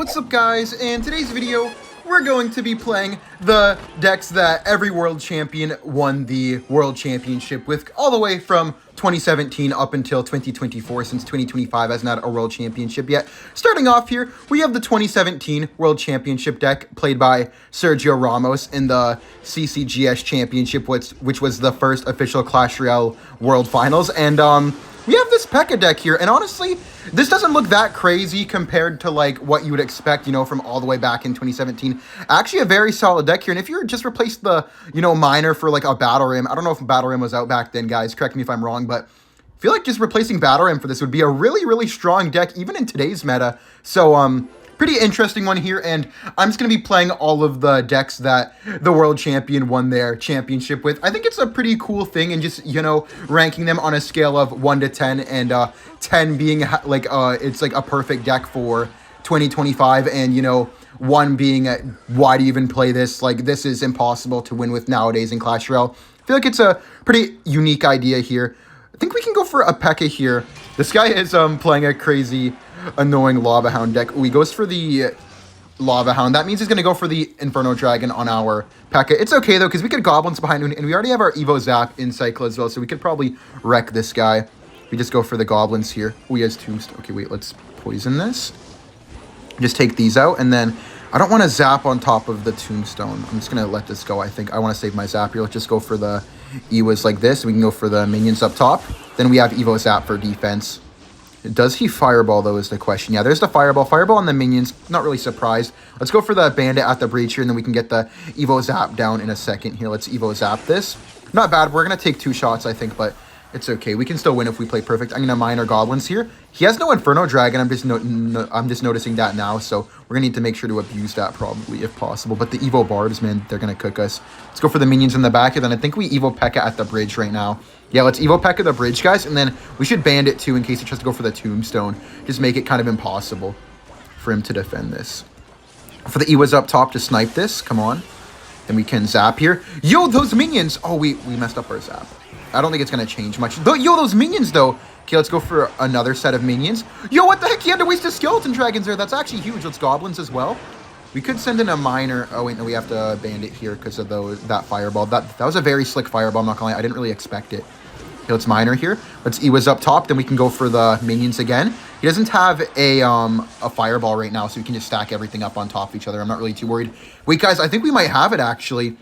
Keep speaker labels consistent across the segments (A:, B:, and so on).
A: What's up guys? In today's video, we're going to be playing the decks that every world champion won the world championship with all the way from 2017 up until 2024, since 2025 has not a world championship yet. Starting off here, we have the 2017 world championship deck played by Sergio Ramos in the CCGS championship, which was the first official Clash Royale world finals. And we have this P.E.K.K.A deck here, and honestly, this doesn't look that crazy compared to like what you would expect, you know, from all the way back in 2017. Actually, a very solid deck here, and if you just replace the, you know, miner for like a Battle Ram, I don't know if Battle Ram was out back then, guys, correct me if I'm wrong, but I feel like just replacing Battle Ram for this would be a really, really strong deck, even in today's meta. So, pretty interesting one here, and I'm just going to be playing all of the decks that the world champion won their championship with. I think it's a pretty cool thing, and just, you know, ranking them on a scale of 1 to 10, and 10 being like, it's like a perfect deck for 2025, and, you know, 1 being, why do you even play this? Like, this is impossible to win with nowadays in Clash Royale. I feel like it's a pretty unique idea here. I think we can go for a P.E.K.K.A here. This guy is playing a crazy annoying Lava Hound deck. He goes for the Lava Hound. That means he's going to go for the Inferno Dragon on our P.E.K.K.A. It's okay, though, because we could Goblins behind him, and we already have our Evo Zap in Cycle as well, so we could probably wreck this guy. We just go for the Goblins here. Oh, he has Tombstone. Okay, wait, let's poison this. Just take these out, and then I don't want to Zap on top of the Tombstone. I'm just going to let this go, I think. I want to save my Zap here. Let's just go for the Ewas like this. We can go for the minions up top. Then we have Evo Zap for defense. Does he Fireball, though, is the question. Yeah, there's the Fireball. Fireball on the minions. Not really surprised. Let's go for the Bandit at the breach here, and then we can get the Evo Zap down in a second here. Let's Evo Zap this. Not bad. We're going to take 2 shots, I think, but it's okay. We can still win if we play perfect. I'm going to mine our Goblins here. He has no Inferno Dragon. I'm just noticing that now, so we're going to need to make sure to abuse that probably if possible. But the Evo Barbs, man, they're going to cook us. Let's go for the minions in the back here. Then I think we Evo P.E.K.K.A at the bridge right now. Yeah, let's Evo P.E.K.K.A the bridge, guys, and then we should Bandit too in case he tries to go for the Tombstone. Just make it kind of impossible for him to defend this. For the Ewas up top to snipe this. Come on. Then we can Zap here. Yo, those minions! Oh, we messed up our Zap. I don't think it's going to change much. Yo, those minions, though. Okay, let's go for another set of minions. Yo, what the heck? He had to waste his Skeleton Dragons there. That's actually huge. Let's Goblins as well. We could send in a miner. Oh, wait, no, we have to Bandit here because of that Fireball. That was a very slick Fireball, I'm not going to lie. I didn't really expect it. Okay, let's miner here. Let's Ewas up top. Then we can go for the minions again. He doesn't have a Fireball right now, so we can just stack everything up on top of each other. I'm not really too worried. Wait, guys, I think we might have it, actually.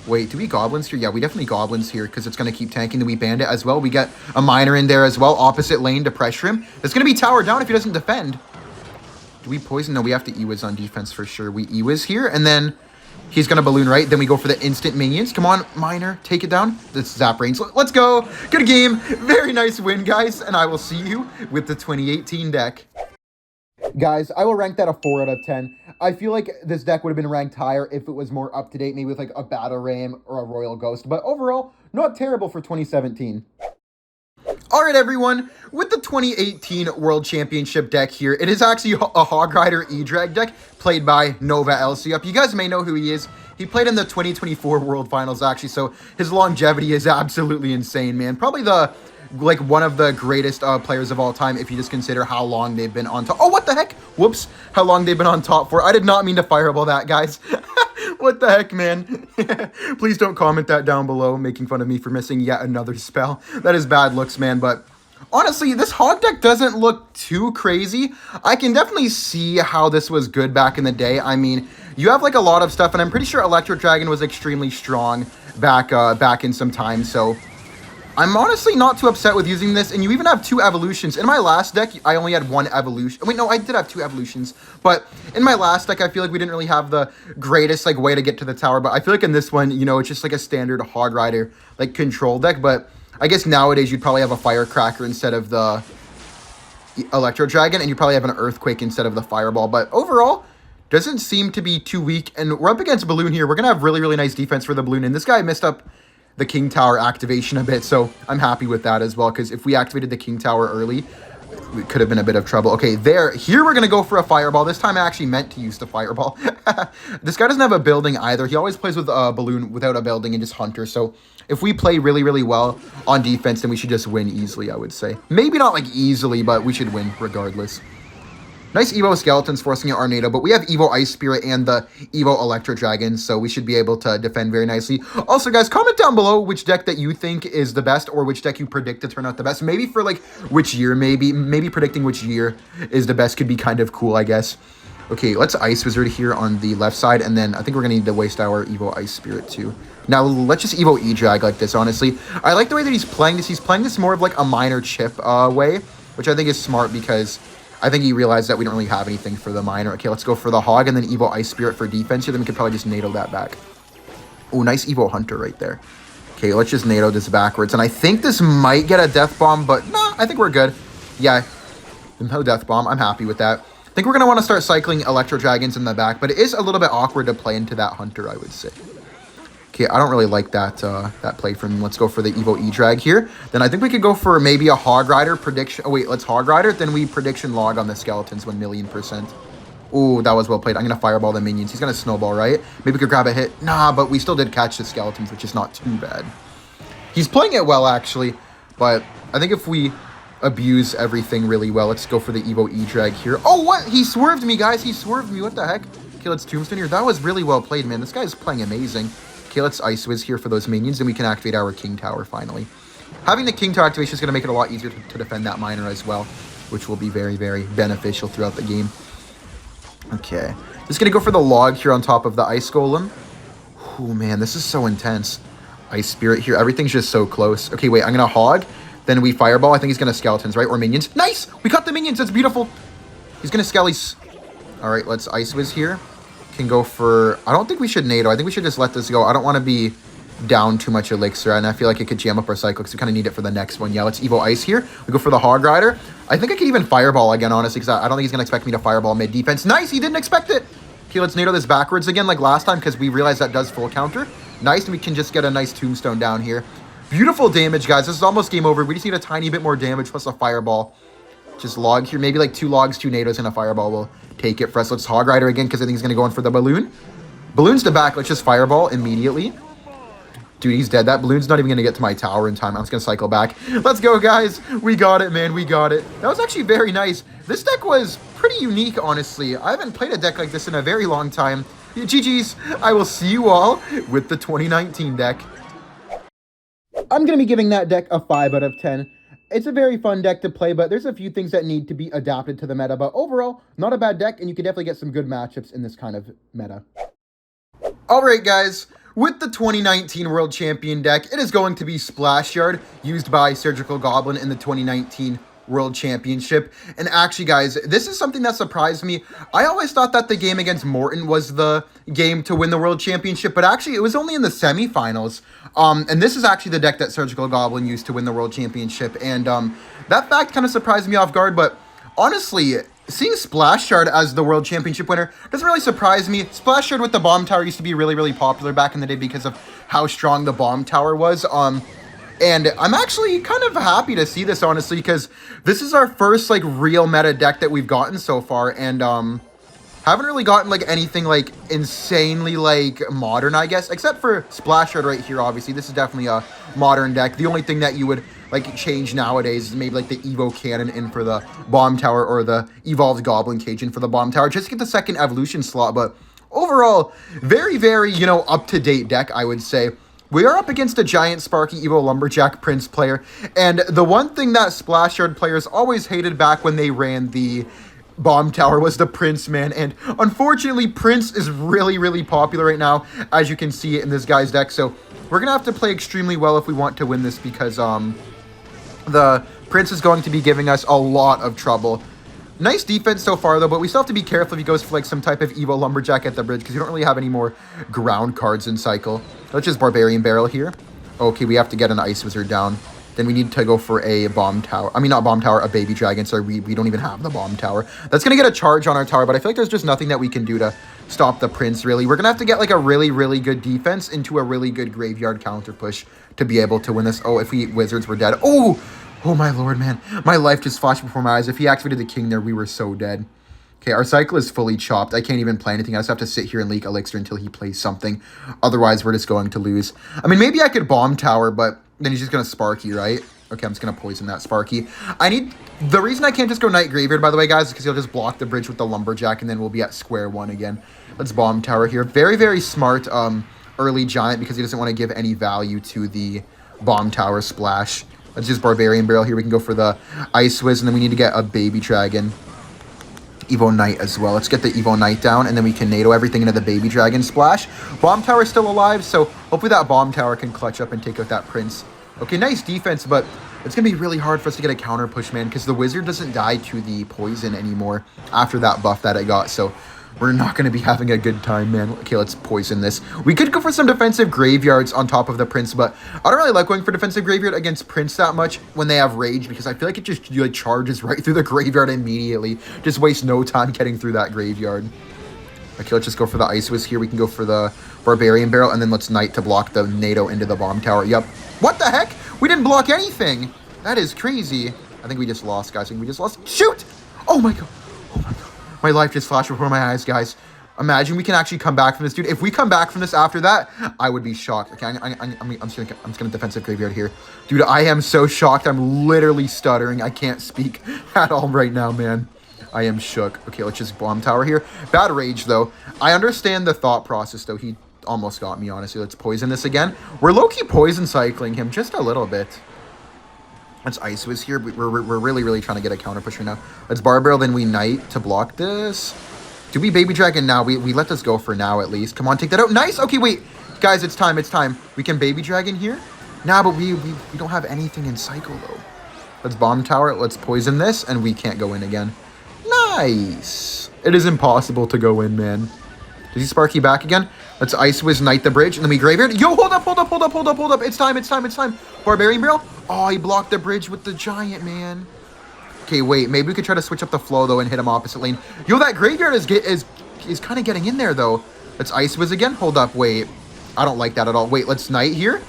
A: Wait, do we Goblins here? Yeah, we definitely Goblins here because it's going to keep tanking. Then we Bandit as well. We get a miner in there as well. Opposite lane to pressure him. It's going to be tower down if he doesn't defend. Do we poison? No, we have to Ewas on defense for sure. We Ewas here, and then he's going to balloon right. Then we go for the instant minions. Come on, miner, take it down. This Zap Reigns. Let's go. Good game. Very nice win, guys. And I will see you with the 2018 deck. Guys, I will rank that a 4 out of 10. I feel like this deck would have been ranked higher if it was more up-to-date, maybe with like a Battle Ram or a Royal Ghost. But overall, not terrible for 2017. Alright everyone, with the 2018 World Championship deck here, it is actually a Hog Rider E-Drag deck played by Nova LCUp. You guys may know who he is. He played in the 2024 World Finals actually, so his longevity is absolutely insane, man. Probably like one of the greatest players of all time if you just consider how long they've been on top. Oh, what the heck? Whoops. How long they've been on top for. I did not mean to Fireball that, guys. What the heck, man? Please don't comment that down below, making fun of me for missing yet another spell. That is bad looks, man, but honestly, this Hog deck doesn't look too crazy. I can definitely see how this was good back in the day. I mean, you have like a lot of stuff, and I'm pretty sure Electro Dragon was extremely strong back in some time, so I'm honestly not too upset with using this, and you even have 2 evolutions. In my last deck, I only had 1 evolution. Wait, no, I did have 2 evolutions, but in my last deck, I feel like we didn't really have the greatest, like, way to get to the tower, but I feel like in this one, you know, it's just like a standard Hog Rider, like, control deck, but I guess nowadays you'd probably have a Firecracker instead of the Electro Dragon, and you probably have an Earthquake instead of the Fireball, but overall, doesn't seem to be too weak, and we're up against Balloon here. We're going to have really, really nice defense for the Balloon, and this guy messed up the King Tower activation a bit, so I'm happy with that as well, because if we activated the King Tower early, it could have been a bit of trouble. Okay, here we're going to go for a Fireball. This time I actually meant to use the Fireball. This guy doesn't have a building either. He always plays with a Balloon without a building and just Hunter, so if we play really, really well on defense, then we should just win easily, I would say. Maybe not like easily, but we should win regardless. Nice Evo Skeletons forcing out our NATO, but we have Evo Ice Spirit and the Evo Electro Dragon, so we should be able to defend very nicely. Also, guys, comment down below which deck that you think is the best or which deck you predict to turn out the best. Maybe for, like, which year, maybe predicting which year is the best could be kind of cool, I guess. Okay, let's Ice Wizard here on the left side, and then I think we're going to need to waste our Evo Ice Spirit, too. Now, let's just Evo E-Drag like this, honestly. I like the way that he's playing this. He's playing this more of, like, a minor chip way, which I think is smart because I think he realized that we don't really have anything for the minor. Okay, let's go for the Hog and then Evo Ice Spirit for defense here. Then we could probably just NATO that back. Oh, nice Evo Hunter right there. Okay, let's just NATO this backwards. And I think this might get a Death Bomb, but nah, I think we're good. Yeah, no Death Bomb. I'm happy with that. I think we're going to want to start cycling Electro Dragons in the back, but it is a little bit awkward to play into that Hunter, I would say. Okay, I don't really like that that play from him. Let's go for the Evo E-Drag here. Then I think we could go for maybe a Hog Rider prediction. Oh, wait, let's Hog Rider. Then we prediction log on the Skeletons 1,000,000%. Oh, that was well played. I'm going to Fireball the minions. He's going to Snowball, right? Maybe we could grab a hit. Nah, but we still did catch the Skeletons, which is not too bad. He's playing it well, actually. But I think if we abuse everything really well, let's go for the Evo E-Drag here. Oh, what? He swerved me, guys. He swerved me. What the heck? Okay, let's Tombstone here. That was really well played, man. This guy's playing amazing. Okay, let's Ice Wiz here for those minions, and we can activate our King Tower finally. Having the King Tower activation is going to make it a lot easier to defend that Miner as well, which will be very, very beneficial throughout the game. Okay, just going to go for the Log here on top of the Ice Golem. Oh, man, this is so intense. Ice Spirit here. Everything's just so close. Okay, wait, I'm going to Hog. Then we Fireball. I think he's going to Skeletons, right? Or Minions. Nice! We caught the Minions. That's beautiful. He's going to Skellies. All right, let's Ice Wiz here. Can go for, I don't think we should NATO. I think we should just let this go. I don't want to be down too much elixir, and I feel like it could jam up our cycle because we kind of need it for the next one. Yeah, let's Evo Ice here. We go for the Hog Rider. I think I could even Fireball again, honestly, because I don't think he's going to expect me to Fireball mid-defense. Nice! He didn't expect it! Okay, let's NATO this backwards again like last time because we realized that does full counter. Nice, and we can just get a nice Tombstone down here. Beautiful damage, guys. This is almost game over. We just need a tiny bit more damage plus a Fireball. Just log here. Maybe like 2 logs, 2 NATOs, and a Fireball will take it for us. Let's Hog Rider again because I think he's going to go in for the Balloon. Balloon's to back. Let's just Fireball immediately. Dude, he's dead. That Balloon's not even going to get to my tower in time. I'm just going to cycle back. Let's go, guys. We got it, man. We got it. That was actually very nice. This deck was pretty unique, honestly. I haven't played a deck like this in a very long time. GG's. I will see you all with the 2019 deck. I'm going to be giving that deck a 5 out of 10. It's a very fun deck to play, but there's a few things that need to be adapted to the meta. But overall, not a bad deck, and you can definitely get some good matchups in this kind of meta. All right, guys. With the 2019 World Champion deck, it is going to be Splash Yard, used by Surgical Goblin in the 2019 World Championship. And actually, guys, this is something that surprised me. I always thought that the game against Morton was the game to win the World Championship, but actually it was only in the semifinals. And this is actually the deck that Surgical Goblin used to win the World Championship. And that fact kind of surprised me off guard, but honestly, seeing Splash Yard as the World Championship winner doesn't really surprise me. Splash Yard with the Bomb Tower used to be really, really popular back in the day because of how strong the Bomb Tower was. And I'm actually kind of happy to see this, honestly, because this is our first, like, real meta deck that we've gotten so far, and, haven't really gotten, like, anything, like, insanely, like, modern, I guess, except for Splash Yard right here, obviously. This is definitely a modern deck. The only thing that you would, like, change nowadays is maybe, like, the Evo Cannon in for the Bomb Tower or the Evolved Goblin Cage in for the Bomb Tower, just to get the second evolution slot, but overall, very, very, you know, up-to-date deck, I would say. We are up against a Giant Sparky Evo Lumberjack Prince player, and the one thing that Splash Yard players always hated back when they ran the Bomb Tower was the Prince, man, and unfortunately, Prince is really, really popular right now, as you can see it in this guy's deck, so we're gonna have to play extremely well if we want to win this, because, the Prince is going to be giving us a lot of trouble. Nice defense so far, though, but we still have to be careful if he goes for, like, some type of Evo Lumberjack at the bridge, because we don't really have any more ground cards in cycle. Let's just Barbarian Barrel here. Okay, we have to get an Ice Wizard down. Then we need to go for a Bomb Tower. I mean, not Bomb Tower, a Baby Dragon, so we don't even have the Bomb Tower. That's going to get a charge on our tower, but I feel like there's just nothing that we can do to stop the Prince, really. We're going to have to get, like, a really, really good defense into a really good graveyard counter push to be able to win this. Oh, if we Wizards were dead. Oh, my lord, man. My life just flashed before my eyes. If he activated the King there, we were so dead. Okay, our cycle is fully chopped. I can't even play anything. I just have to sit here and leak Elixir until he plays something. Otherwise, we're just going to lose. I mean, maybe I could Bomb Tower, but then he's just going to Sparky, right? Okay, I'm just going to poison that Sparky. The reason I can't just go Knight Graveyard, by the way, guys, is because he'll just block the bridge with the Lumberjack, and then we'll be at square one again. Let's Bomb Tower here. Very, very smart early Giant, because he doesn't want to give any value to the Bomb Tower splash. Let's just Barbarian Barrel here. We can go for the Ice Wiz, and then we need to get a Baby Dragon. Evo Knight as well. Let's get the Evo Knight down, and then we can NATO everything into the Baby Dragon splash. Bomb Tower is still alive, so hopefully that Bomb Tower can clutch up and take out that Prince. Okay, nice defense, but it's going to be really hard for us to get a counter push, man, because the Wizard doesn't die to the poison anymore after that buff that I got, so we're not going to be having a good time, man. Okay, let's poison this. We could go for some defensive graveyards on top of the Prince, but I don't really like going for defensive graveyard against Prince that much when they have Rage, because I feel like it just like charges right through the graveyard immediately. Just waste no time getting through that graveyard. Okay, let's just go for the Ice Wiz here. We can go for the Barbarian Barrel, and then let's Knight to block the NATO into the Bomb Tower. Yep. What the heck? We didn't block anything. That is crazy. I think we just lost, guys. I think we just lost. Shoot! Oh my god. Oh my god. My life just flashed before my eyes, guys. Imagine we can actually come back from this, dude. If we come back from this after that, I would be shocked. Okay, I'm just gonna defensive graveyard here. Dude, I am so shocked. I'm literally stuttering. I can't speak at all right now, man. I am shook. Okay, let's just Bomb Tower here. Bad Rage, though. I understand the thought process, though. He almost got me, honestly. Let's poison this again. We're low-key poison cycling him just a little bit. Let's Ice Wiz here. We're really, really trying to get a counter push right now. Let's Bar Barrel, then we Knight to block this. Do we Baby Dragon now? We let this go for now, at least. Come on, take that out. Nice! Okay, wait. Guys, it's time. It's time. We can Baby Dragon here. Nah, but we don't have anything in cycle, though. Let's Bomb Tower. Let's poison this, and we can't go in again. Nice! It is impossible to go in, man. Does he Sparky back again? Let's Ice Wiz Knight the bridge, and then we Graveyard. Yo, hold up, hold up, hold up, hold up, hold up. It's time, it's time, it's time. Barbarian Barrel. Oh, he blocked the bridge with the Giant, man. Okay, wait. Maybe we could try to switch up the flow, though, and hit him opposite lane. Yo, that Graveyard is kind of getting in there, though. Let's Ice Wiz again. Hold up, wait. I don't like that at all. Wait, let's Knight here.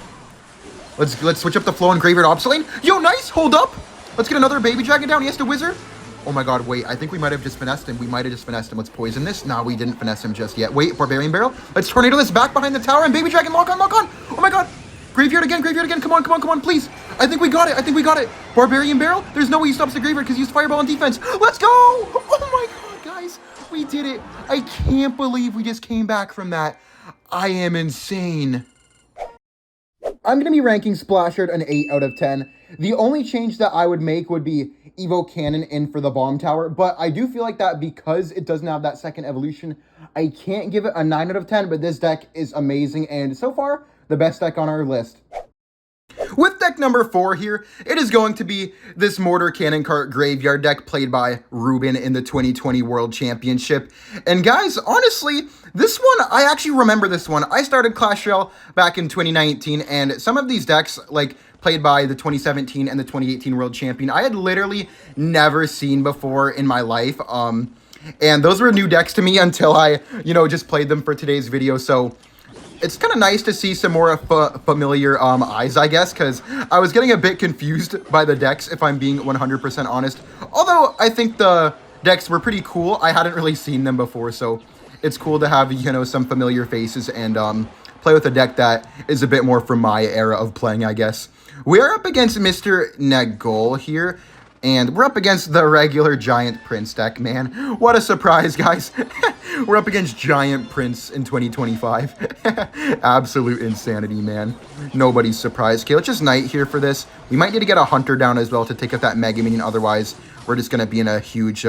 A: Let's switch up the flow and Graveyard opposite lane. Yo, nice. Hold up. Let's get another Baby Dragon down. He has to Wizard. Oh my god, wait. I think we might have just finessed him. We might have just finessed him. Let's poison this. Nah, we didn't finesse him just yet. Wait, Barbarian Barrel. Let's Tornado this back behind the tower and Baby Dragon lock on, lock on. Oh my god. Graveyard again, Graveyard again. Come on, come on, come on, please. I think we got it. I think we got it. Barbarian Barrel. There's no way he stops the Graveyard because he used Fireball on defense. Let's go. Oh my god, guys. We did it. I can't believe we just came back from that. I am insane. I'm going to be ranking Splashed an 8 out of 10. The only change that I would make would be Evo Cannon in for the Bomb Tower, but I do feel like that because it doesn't have that second evolution, I can't give it a 9 out of 10, but this deck is amazing, and so far, the best deck on our list. With deck number 4 here, it is going to be this Mortar Cannon Cart Graveyard deck played by Ruben in the 2020 World Championship. And guys, honestly, this one, I actually remember this one. I started Clash Royale back in 2019, and some of these decks, like played by the 2017 and the 2018 World Champion, I had literally never seen before in my life. And those were new decks to me until I, just played them for today's video. So it's kind of nice to see some more familiar eyes, I guess, because I was getting a bit confused by the decks, if I'm being 100% honest. Although I think the decks were pretty cool. I hadn't really seen them before, so it's cool to have, some familiar faces and play with a deck that is a bit more from my era of playing, I guess. We're up against Mr. Nagol here, and we're up against the regular Giant Prince deck, man. What a surprise, guys. We're up against Giant Prince in 2025. Absolute insanity, man. Nobody's surprised. Okay, let's just Knight here for this. We might need to get a Hunter down as well to take out that Mega Minion. Otherwise, we're just going to be in a huge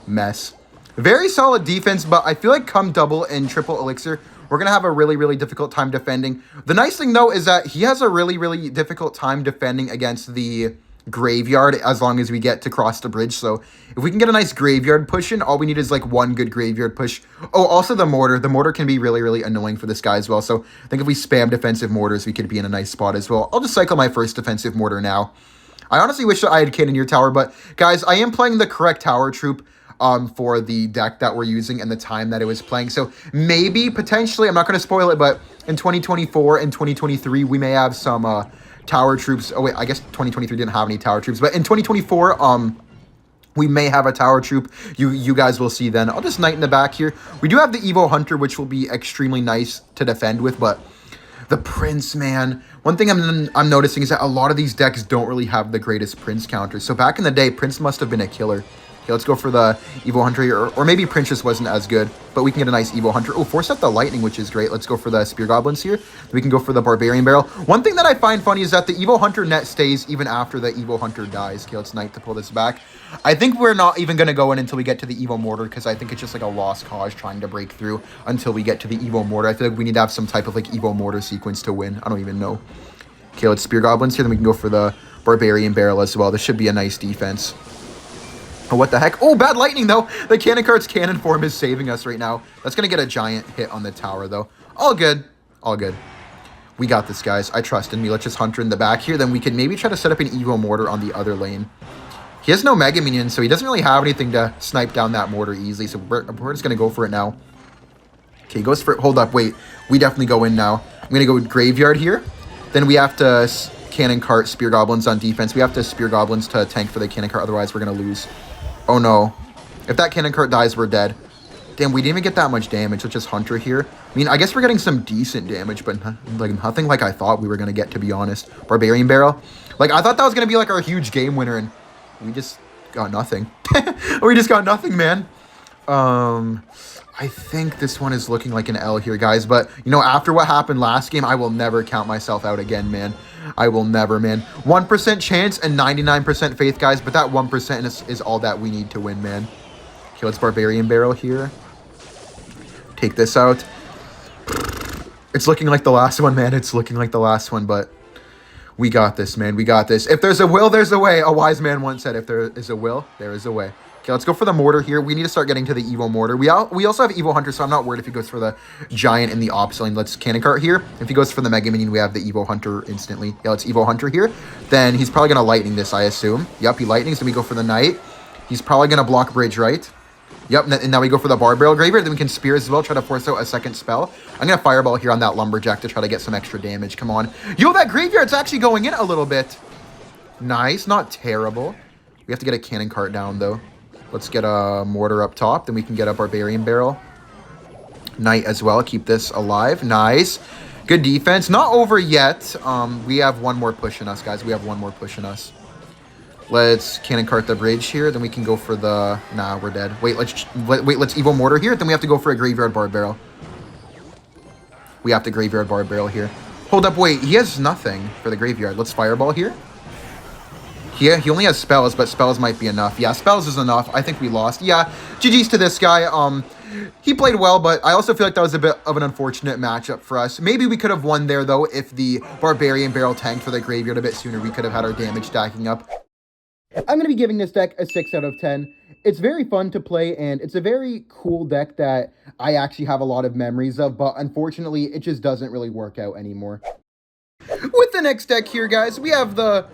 A: mess. Very solid defense, but I feel like come double and triple elixir, we're going to have a really, really difficult time defending. The nice thing, though, is that he has a really, really difficult time defending against the Graveyard as long as we get to cross the bridge. So if we can get a nice Graveyard push in, all we need is like one good Graveyard push. Oh, also the Mortar. The Mortar can be really, really annoying for this guy as well. So I think if we spam defensive Mortars, we could be in a nice spot as well. I'll just cycle my first defensive Mortar now. I honestly wish that I had Cannoneer Tower, but guys, I am playing the correct Tower Troop for the deck that we're using and the time that it was playing. So maybe, potentially, I'm not going to spoil it, but in 2024 and 2023, we may have some Tower Troops. Oh, wait, I guess 2023 didn't have any Tower Troops, but in 2024, we may have a Tower Troop. You guys will see then. I'll just Knight in the back here. We do have the Evo Hunter, which will be extremely nice to defend with, but The Prince, man. One thing I'm noticing is that a lot of these decks don't really have the greatest Prince counters. So back in the day, Prince must have been a killer. Okay, let's go for the Evo Hunter here. Or maybe Prince just wasn't as good, but we can get a nice Evo Hunter. Oh, force out the Lightning, which is great. Let's go for the Spear Goblins here. We can go for the Barbarian Barrel. One thing that I find funny is that the Evo Hunter net stays even after the Evo Hunter dies. Okay, let's Knight to pull this back. I think we're not even going to go in until we get to the Evo Mortar, because I think it's just like a lost cause trying to break through until we get to the Evo Mortar. I feel like we need to have some type of like Evo Mortar sequence to win. I don't even know. Okay, let's Spear Goblins here. Then we can go for the Barbarian Barrel as well. This should be a nice defense. Oh, what the heck? Oh, bad lightning, though. The Cannon Cart's cannon form is saving us right now. That's going to get a giant hit on the tower, though. All good. All good. We got this, guys. I trust in me. Let's just Hunter in the back here. Then we can maybe try to set up an Evo Mortar on the other lane. He has no Mega Minions, so he doesn't really have anything to snipe down that Mortar easily. So we're just going to go for it now. Okay, he goes for it. Hold up. Wait. We definitely go in now. I'm going to go with Graveyard here. Then we have to Cannon Cart, Spear Goblins on defense. We have to Spear Goblins to tank for the Cannon Cart. Otherwise, we're going to lose. Oh, no. If that Cannon Cart dies, we're dead. Damn, we didn't even get that much damage. Let's just Hunter here. I mean, I guess we're getting some decent damage, but like nothing like I thought we were going to get, to be honest. Barbarian Barrel. Like, I thought that was going to be like our huge game winner, and we just got nothing. We just got nothing, man. I think this one is looking like an L here, guys. But, you know, after what happened last game, I will never count myself out again, man. I will never, man. 1% chance and 99% faith, guys. But that 1% is all that we need to win, man. Okay, let's Barbarian Barrel here. Take this out. It's looking like the last one, man. It's looking like the last one, but we got this, man. We got this. If there's a will, there's a way. A wise man once said, if there is a will, there is a way. Okay, let's go for the Mortar here. We need to start getting to the Evo Mortar. We also have Evo Hunter, so I'm not worried if he goes for the Giant in the opposite lane. Let's Cannon Cart here. If he goes for the Mega Minion, we have the Evo Hunter instantly. Yeah, let's Evo Hunter here. Then he's probably going to Lightning this, I assume. Yep, he Lightnings. Then we go for the Knight. He's probably going to block Bridge, right? Yep, and now we go for the Bar Barrel Graveyard. Then we can Spear as well, try to force out a second spell. I'm going to Fireball here on that Lumberjack to try to get some extra damage. Come on. Yo, that Graveyard's actually going in a little bit. Nice, not terrible. We have to get a Cannon Cart down, though. Let's get a Mortar up top. Then we can get a Barbarian Barrel. Knight as well. Keep this alive. Nice. Good defense. Not over yet. We have one more push in us, guys. We have one more push in us. Let's Cannon Cart the Bridge here. Then we can go for the... Nah, we're dead. Wait, let's Evo Mortar here. Then we have to go for a Graveyard Bar Barrel. We have to Graveyard Bar Barrel here. Hold up, wait. He has nothing for the Graveyard. Let's Fireball here. Yeah, he only has spells, but spells might be enough. Yeah, spells is enough. I think we lost. Yeah, GG's to this guy. He played well, but I also feel like that was a bit of an unfortunate matchup for us. Maybe we could have won there, though, if the Barbarian Barrel tanked for the Graveyard a bit sooner. We could have had our damage stacking up. I'm going to be giving this deck a 6 out of 10. It's very fun to play, and it's a very cool deck that I actually have a lot of memories of, but unfortunately, it just doesn't really work out anymore. With the next deck here, guys, we have the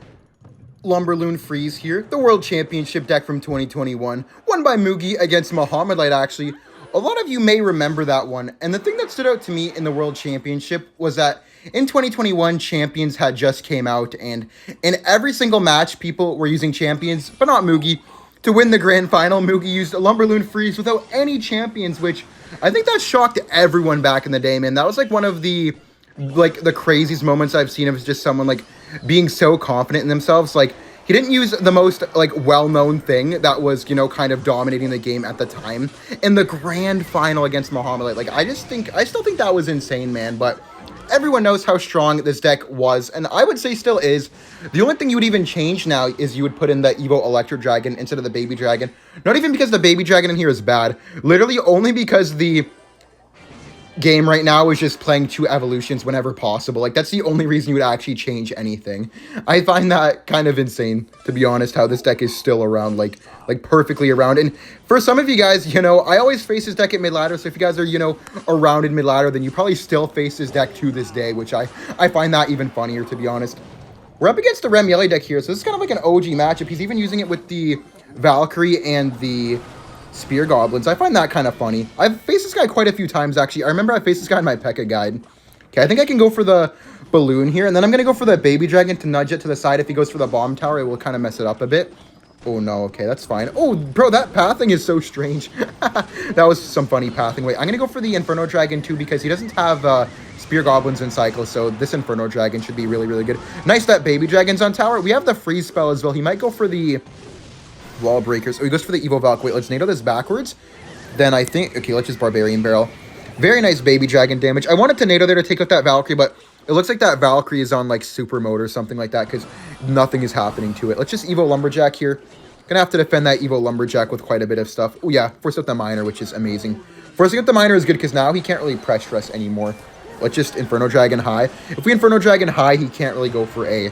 A: Lumberloon Freeze here, the World Championship deck from 2021, won by Mugi against Muhammad Light, actually. A lot of you may remember that one, and the thing that stood out to me in the World Championship was that in 2021, Champions had just came out, and in every single match, people were using Champions, but not Mugi. To win the Grand Final, Mugi used a Lumberloon Freeze without any Champions, which I think that shocked everyone back in the day, man. That was like one of the craziest moments I've seen of just someone like being so confident in themselves. Like, he didn't use the most like well-known thing that was, you know, kind of dominating the game at the time in the Grand Final against Muhammad. Like, I still think that was insane, man. But everyone knows how strong this deck was, and I would say still is. The only thing you would even change now is you would put in the Evo Electro Dragon instead of the Baby Dragon. Not even because the Baby Dragon in here is bad. Literally only because the game right now is just playing 2 evolutions whenever possible. Like, that's the only reason you would actually change anything. I find that kind of insane, to be honest, how this deck is still around, like perfectly around. And for some of you guys, you know, I always face this deck at mid-ladder, so if you guys are, you know, around in mid-ladder, then you probably still face this deck to this day, which I find that even funnier, to be honest. We're up against the Ryley deck here, so this is kind of like an OG matchup. He's even using it with the Valkyrie and the Spear Goblins. I find that kind of funny. I've faced this guy quite a few times, actually. I remember I faced this guy in my P.E.K.K.A. guide. Okay, I think I can go for the Balloon here, and then I'm going to go for the Baby Dragon to nudge it to the side. If he goes for the Bomb Tower, it will kind of mess it up a bit. Oh, no. Okay, that's fine. Oh, bro, that pathing is so strange. That was some funny pathing. Wait, I'm going to go for the Inferno Dragon, too, because he doesn't have Spear Goblins in cycle, so this Inferno Dragon should be really, really good. Nice that Baby Dragon's on tower. We have the freeze spell as well. He might go for the Wall Breakers. Oh, he goes for the Evo Valk. Wait, let's NATO this backwards. Then I think... Okay, let's just Barbarian Barrel. Very nice Baby Dragon damage. I wanted to NATO there to take out that Valkyrie, but it looks like that Valkyrie is on, like, super mode or something like that, because nothing is happening to it. Let's just Evo Lumberjack here. Gonna have to defend that Evo Lumberjack with quite a bit of stuff. Oh, yeah. Force out the Miner, which is amazing. Forcing out the Miner is good, because now he can't really pressure us anymore. Let's just Inferno Dragon high. If we Inferno Dragon high, he can't really go for a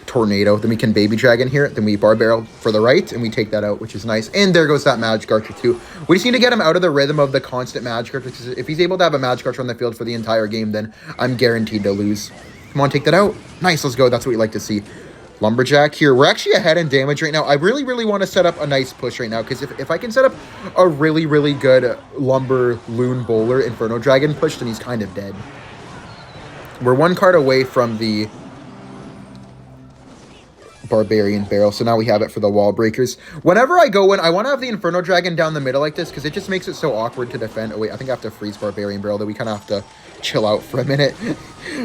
A: Tornado. Then we can Baby Dragon here. Then we Bar Barrel for the right, and we take that out, which is nice. And there goes that Magic Archer too. We just need to get him out of the rhythm of the constant Magic Archer, because if he's able to have a Magic Archer on the field for the entire game, then I'm guaranteed to lose. Come on, take that out. Nice, let's go. That's what we like to see. Lumberjack here. We're actually ahead in damage right now. I really, really want to set up a nice push right now, because if I can set up a really, really good Lumber Loon Bowler Inferno Dragon push, then he's kind of dead. We're one card away from the Barbarian Barrel, so now we have it for the Wall Breakers. Whenever I go in, I want to have the Inferno Dragon down the middle like this, because it just makes it so awkward to defend. Oh, wait, I think I have to freeze Barbarian Barrel, though we kind of have to chill out for a minute.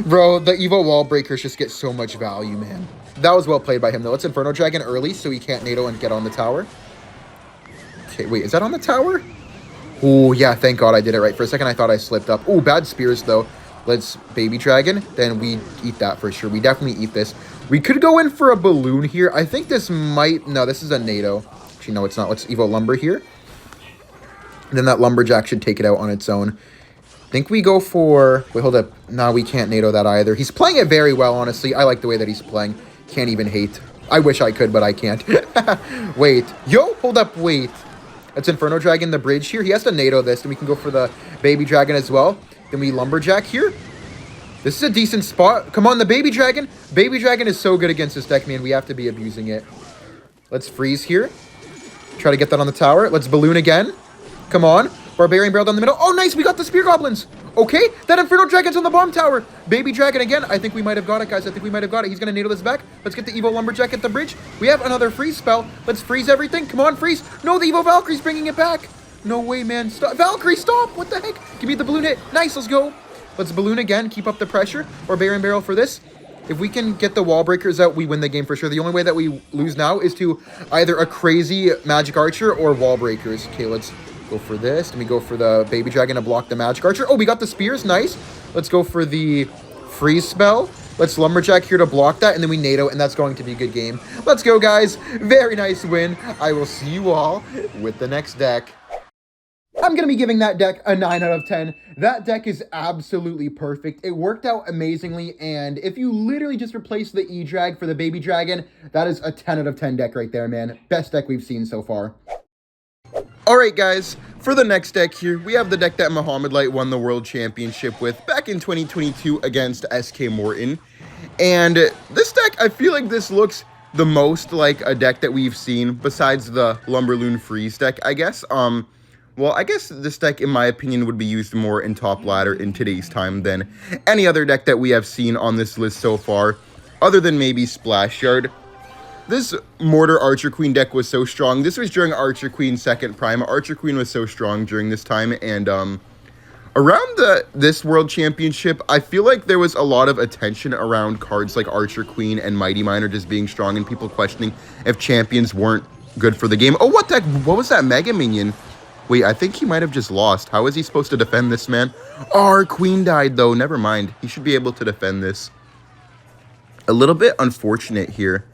A: Bro, the Evo Wall Breakers just get so much value, man. That was well played by him, though. Let's Inferno Dragon early so he can't NATO and get on the tower. Okay, wait, is that on the tower? Oh, yeah, thank God I did it right. For a second, I thought I slipped up. Oh, bad spears, though. Let's Baby Dragon. Then we eat that for sure. We definitely eat this. We could go in for a balloon here. I think this might... No, this is a NATO. Actually, no, it's not. Let's Evo Lumber here. And then that Lumberjack should take it out on its own. I think we go for... Wait, hold up. No, we can't NATO that either. He's playing it very well, honestly. I like the way that he's playing. Can't even hate. I wish I could, but I can't. Wait. Yo, hold up. Wait. That's Inferno Dragon, the bridge here. He has to NATO this. And we can go for the Baby Dragon as well. Then we Lumberjack here. This is a decent spot. Come on, the Baby Dragon. Baby Dragon is so good against this deck, man. We have to be abusing it. Let's freeze here. Try to get that on the tower. Let's balloon again. Come on. Barbarian Barrel down the middle. Oh, nice. We got the Spear Goblins. Okay. That Inferno Dragon's on the bomb tower. Baby Dragon again. I think we might have got it, guys. I think we might have got it. He's going to NATO this back. Let's get the Evo Lumberjack at the bridge. We have another freeze spell. Let's freeze everything. Come on, freeze. No, the Evo Valkyrie's bringing it back. No way, man. Stop. Valkyrie, stop. What the heck? Give me the balloon hit. Nice. Let's go. Let's balloon again. Keep up the pressure. Barbarian Barrel for this. If we can get the Wall Breakers out, we win the game for sure. The only way that we lose now is to either a crazy Magic Archer or Wall Breakers. Okay, let's go for this. And we go for the Baby Dragon to block the Magic Archer. Oh, we got the spears. Nice. Let's go for the freeze spell. Let's Lumberjack here to block that. And then we NATO, and that's going to be a good game. Let's go, guys. Very nice win. I will see you all with the next deck. I'm going to be giving that deck a 9 out of 10. That deck is absolutely perfect. It worked out amazingly, and if you literally just replace the E-Drag for the Baby Dragon, that is a 10 out of 10 deck right there, man. Best deck we've seen so far. Alright guys, for the next deck here, we have the deck that Muhammad Light won the World Championship with back in 2022 against SK Morton. And this deck, I feel like this looks the most like a deck that we've seen, besides the Lumberloon Freeze deck, I guess. Well, I guess this deck, in my opinion, would be used more in top ladder in today's time than any other deck that we have seen on this list so far, other than maybe Splash Yard. This Mortar Archer Queen deck was so strong. This was during Archer Queen's second prime. Archer Queen was so strong during this time, and around this World Championship, I feel like there was a lot of attention around cards like Archer Queen and Mighty Miner just being strong, and people questioning if champions weren't good for the game. Oh, what the heck? What was that Mega Minion? Wait, I think he might have just lost. How is he supposed to defend this, man? Oh, our queen died, though. Never mind. He should be able to defend this. A little bit unfortunate here.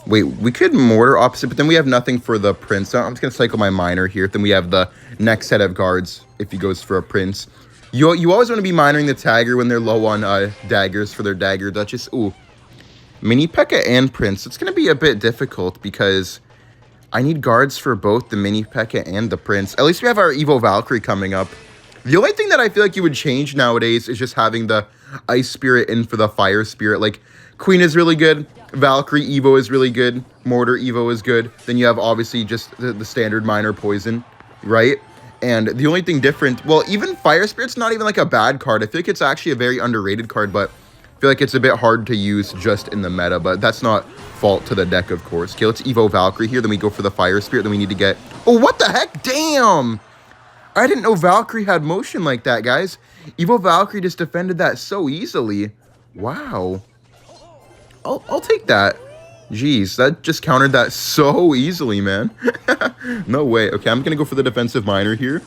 A: Wait, we could Mortar opposite, but then we have nothing for the Prince. So I'm just going to cycle my Miner here. Then we have the next set of guards if he goes for a Prince. You always want to be Minering the Tagger when they're low on daggers for their Dagger Duchess. Ooh, Mini P.E.K.K.A. and Prince. It's going to be a bit difficult because I need guards for both the Mini P.E.K.K.A. and the Prince. At least we have our Evo Valkyrie coming up. The only thing that I feel like you would change nowadays is just having the Ice Spirit in for the Fire Spirit. Like, Queen is really good. Valkyrie Evo is really good. Mortar Evo is good. Then you have, obviously, just the standard Minor Poison, right? And the only thing different... Well, even Fire Spirit's not even, like, a bad card. I feel like it's actually a very underrated card, but feel like it's a bit hard to use just in the meta, but that's not fault to the deck, of course. Okay, let's Evo Valkyrie here. Then we go for the Fire Spirit. Then we need to get... Oh, what the heck? Damn! I didn't know Valkyrie had motion like that, guys. Evo Valkyrie just defended that so easily. Wow. I'll take that. Jeez, that just countered that so easily, man. No way. Okay, I'm going to go for the defensive miner here.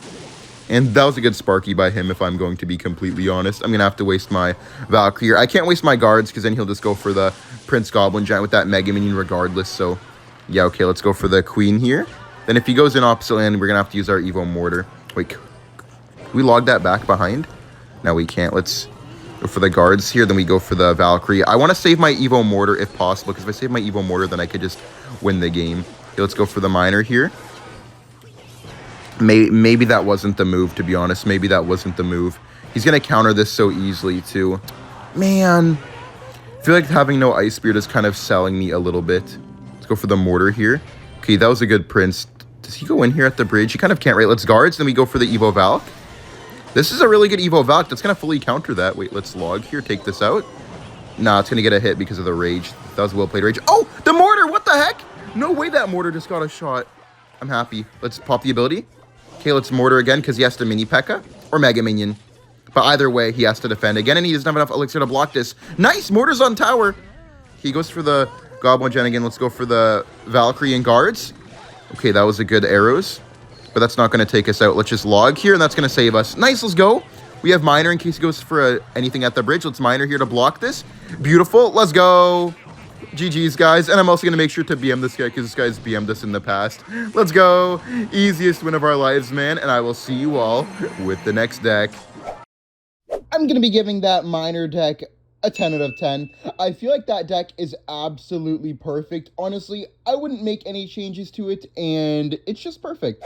A: And that was a good Sparky by him, if I'm going to be completely honest. I'm going to have to waste my Valkyrie here. I can't waste my guards, because then he'll just go for the Prince Goblin Giant with that Mega Minion regardless. So, yeah, okay, let's go for the Queen here. Then if he goes in opposite land, we're going to have to use our Evo Mortar. Wait, can we log that back behind? No, we can't. Let's go for the guards here. Then we go for the Valkyrie. I want to save my Evo Mortar if possible, because if I save my Evo Mortar, then I could just win the game. Okay, let's go for the Miner here. Maybe that wasn't the move, to be honest. Maybe that wasn't the move. He's going to counter this so easily, too. Man. I feel like having no Ice Spirit is kind of selling me a little bit. Let's go for the Mortar here. Okay, that was a good Prince. Does he go in here at the bridge? He kind of can't, right? Let's guards. Then we go for the Evo Valk. This is a really good Evo Valk. That's going to fully counter that. Wait, let's log here. Take this out. Nah, it's going to get a hit because of the Rage. That was a well-played Rage. Oh, the Mortar. What the heck? No way that Mortar just got a shot. I'm happy. Let's pop the ability. Okay, let's Mortar again because he has to Mini P.E.K.K.A. or Mega Minion. But either way, he has to defend again, and he doesn't have enough Elixir to block this. Nice! Mortar's on tower. He goes for the Goblin Gen again. Let's go for the Valkyrie and guards. Okay, that was a good arrows. But that's not going to take us out. Let's just log here, and that's going to save us. Nice, let's go. We have Miner in case he goes for anything at the bridge. Let's Miner here to block this. Beautiful. Let's go. GG's, guys. And I'm also going to make sure to BM this guy because this guy's BM'd us in the past. Let's go. Easiest win of our lives, man. And I will see you all with the next deck. I'm going to be giving that Miner deck a 10 out of 10. I feel like that deck is absolutely perfect. Honestly, I wouldn't make any changes to it, and it's just perfect.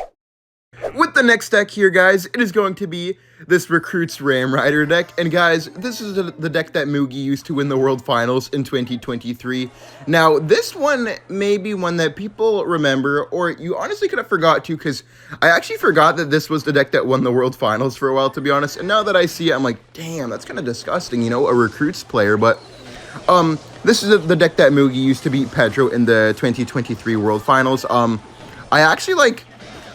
A: With the next deck here, guys, it is going to be this Recruits Ram Rider deck. And guys, this is the deck that Mugi used to win the World Finals in 2023. Now, this one may be one that people remember, or you honestly could have forgot to, because I actually forgot that this was the deck that won the World Finals for a while, to be honest. And now that I see it, I'm like, damn, that's kind of disgusting, you know, a Recruits player. But this is the deck that Mugi used to beat Pedro in the 2023 World Finals.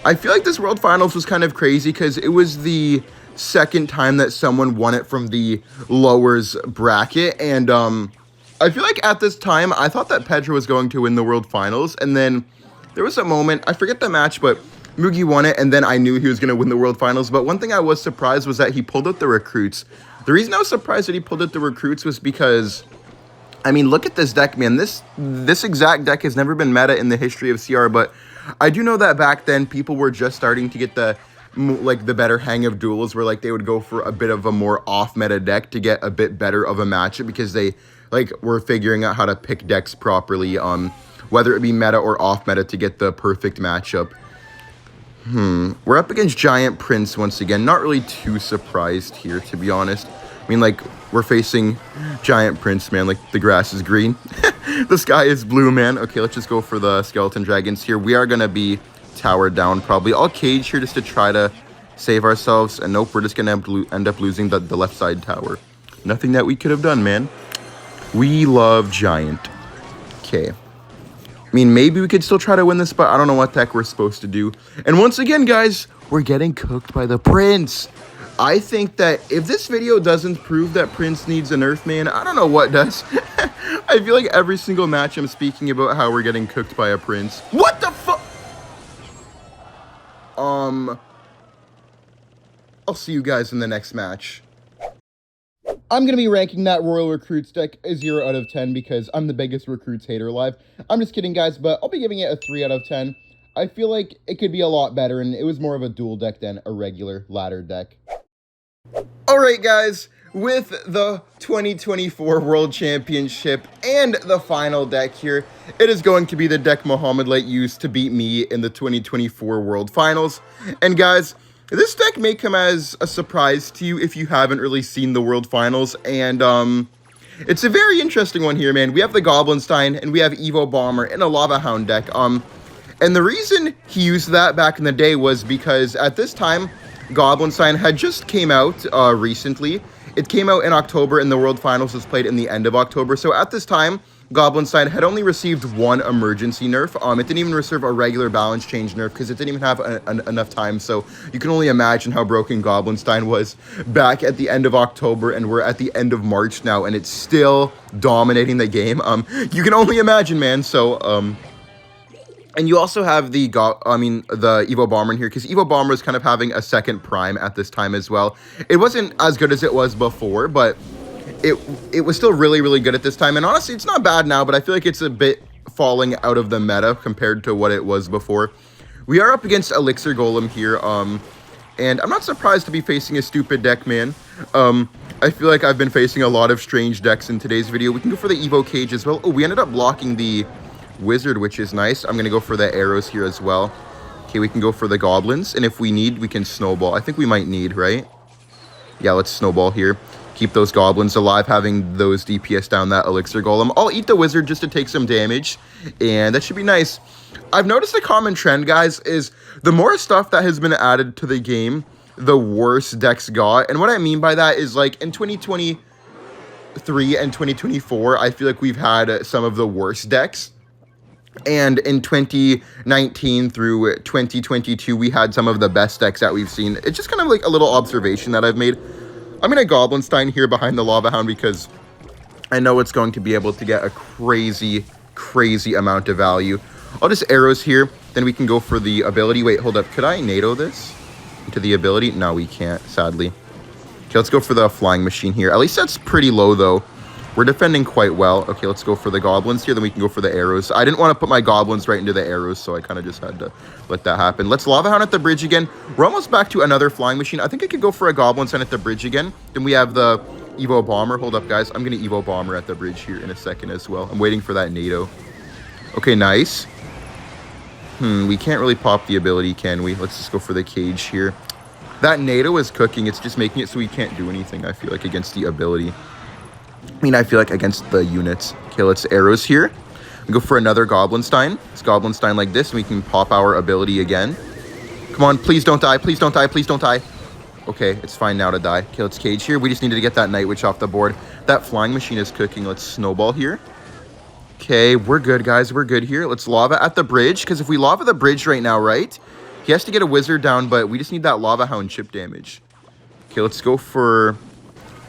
A: I feel like this World Finals was kind of crazy because it was the second time that someone won it from the lowers bracket. And I feel like at this time, I thought that Pedro was going to win the World Finals. And then there was a moment, I forget the match, but Mugi won it. And then I knew he was going to win the World Finals. But one thing I was surprised was that he pulled out the Recruits. The reason I was surprised that he pulled out the Recruits was because, I mean, look at this deck, man. This exact deck has never been meta in the history of CR, but I do know that back then people were just starting to get the better hang of duels, where like they would go for a bit of a more off meta deck to get a bit better of a matchup because they were figuring out how to pick decks properly, whether it be meta or off meta to get the perfect matchup. We're up against Giant Prince once again. Not really too surprised here, to be honest. I mean, like, we're facing Giant Prince, man. Like, the grass is green. The sky is blue, man. Okay, let's just go for the Skeleton Dragons here. We are going to be towered down, probably. I'll cage here just to try to save ourselves. And nope, we're just going to end up losing the left side tower. Nothing that we could have done, man. We love Giant. Okay. I mean, maybe we could still try to win this, but I don't know what the heck we're supposed to do. And once again, guys, we're getting cooked by the Prince. I think that if this video doesn't prove that Prince needs a nerf, man, I don't know what does. I feel like every single match I'm speaking about how we're getting cooked by a Prince. What the fuck? I'll see you guys in the next match. I'm going to be ranking that Royal Recruits deck a 0 out of 10 because I'm the biggest Recruits hater alive. I'm just kidding, guys, but I'll be giving it a 3 out of 10. I feel like it could be a lot better, and it was more of a dual deck than a regular ladder deck. Alright, guys, with the 2024 World Championship and the final deck here, it is going to be the deck Muhammad Light used to beat me in the 2024 World Finals. And guys, this deck may come as a surprise to you if you haven't really seen the World Finals, and it's a very interesting one here, man. We have the Goblinstein, and we have Evo Bomber in a Lava Hound deck, and the reason he used that back in the day was because at this time, Goblinstein had just came out recently, It came out in October, and the World Finals was played in the end of October. So at this time, Goblinstein had only received one emergency nerf. It didn't even receive a regular balance change nerf because it didn't even have enough time. So you can only imagine how broken Goblinstein was back at the end of October, and we're at the end of March now, and it's still dominating the game. You can only imagine, man. So, and you also have the Evo Bomber in here, because Evo Bomber is kind of having a second prime at this time as well. It wasn't as good as it was before, but it was still really, really good at this time. And honestly, it's not bad now, but I feel like it's a bit falling out of the meta compared to what it was before. We are up against Elixir Golem here, and I'm not surprised to be facing a stupid deck, man. I feel like I've been facing a lot of strange decks in today's video. We can go for the Evo Cage as well. Oh, we ended up blocking the Wizard, which is nice. I'm going to go for the arrows here as well. Okay, we can go for the Goblins, and if we need, we can Snowball. I think we might need, right? Yeah, let's Snowball here. Keep those Goblins alive, having those DPS down that Elixir Golem. I'll eat the Wizard just to take some damage, and that should be nice. I've noticed a common trend, guys, is the more stuff that has been added to the game, the worse decks got. And what I mean by that is, like, in 2023 and 2024, I feel like we've had some of the worst decks. And in 2019 through 2022, we had some of the best decks that we've seen. It's just kind of like a little observation that I've made. I'm going to Goblinstein here behind the Lava Hound because I know it's going to be able to get a crazy, crazy amount of value. I'll just arrows here. Then we can go for the ability. Wait, hold up. Could I NATO this into the ability? No, we can't, sadly. Okay, let's go for the flying machine here. At least that's pretty low, though. We're defending quite well. Okay, let's go for the Goblins here. Then we can go for the arrows. I didn't want to put my Goblins right into the arrows, so I kind of just had to let that happen. Let's Lava Hound at the bridge again. We're almost back to another flying machine. I think I could go for a Goblinstein at the bridge again. Then we have the Evo Bomber. Hold up, guys. I'm going to Evo Bomber at the bridge here in a second as well. I'm waiting for that NATO. Okay, nice. We can't really pop the ability, can we? Let's just go for the cage here. That NATO is cooking. It's just making it so we can't do anything, I feel like, against the ability. I feel like against the units. Okay, let's arrows here. We go for another Goblinstein. It's Goblinstein like this, and we can pop our ability again. Come on, please don't die. Please don't die. Please don't die. Okay, it's fine now to die. Okay, let's cage here. We just needed to get that Night Witch off the board. That flying machine is cooking. Let's Snowball here. Okay, we're good, guys. We're good here. Let's Lava at the bridge, because if we Lava the bridge right now, right, he has to get a Wizard down, but we just need that Lava Hound chip damage. Okay, let's go for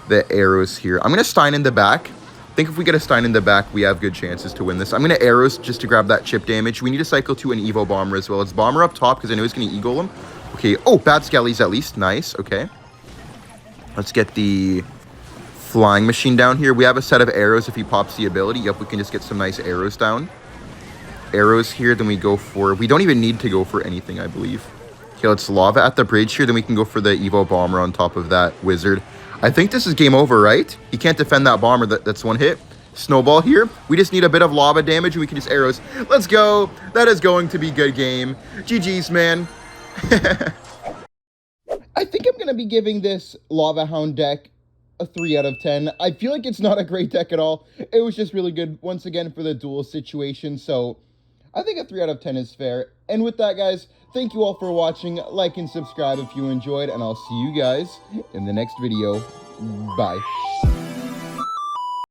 A: the arrows here. I'm going to Stein in the back. I think if we get a Stein in the back, we have good chances to win this. I'm going to arrows just to grab that chip damage. We need to cycle to an Evo Bomber as well. Let's Bomber up top because I know he's going to Eagle him. Okay. Oh, bad Skellies at least. Nice. Okay. Let's get the flying machine down here. We have a set of arrows if he pops the ability. Yep, we can just get some nice arrows down. Arrows here. Then we go for... We don't even need to go for anything, I believe. Okay, let's Lava at the bridge here. Then we can go for the Evo Bomber on top of that Wizard. I think this is game over, right? He can't defend that Bomber. That's one hit. Snowball here. We just need a bit of lava damage, and we can just arrows. Let's go. That is going to be good game. GG's, man. I think I'm going to be giving this Lava Hound deck a 3 out of 10. I feel like it's not a great deck at all. It was just really good, once again, for the duel situation. So I think a 3 out of 10 is fair. And with that, guys, thank you all for watching. Like and subscribe if you enjoyed, and I'll see you guys in the next video. Bye.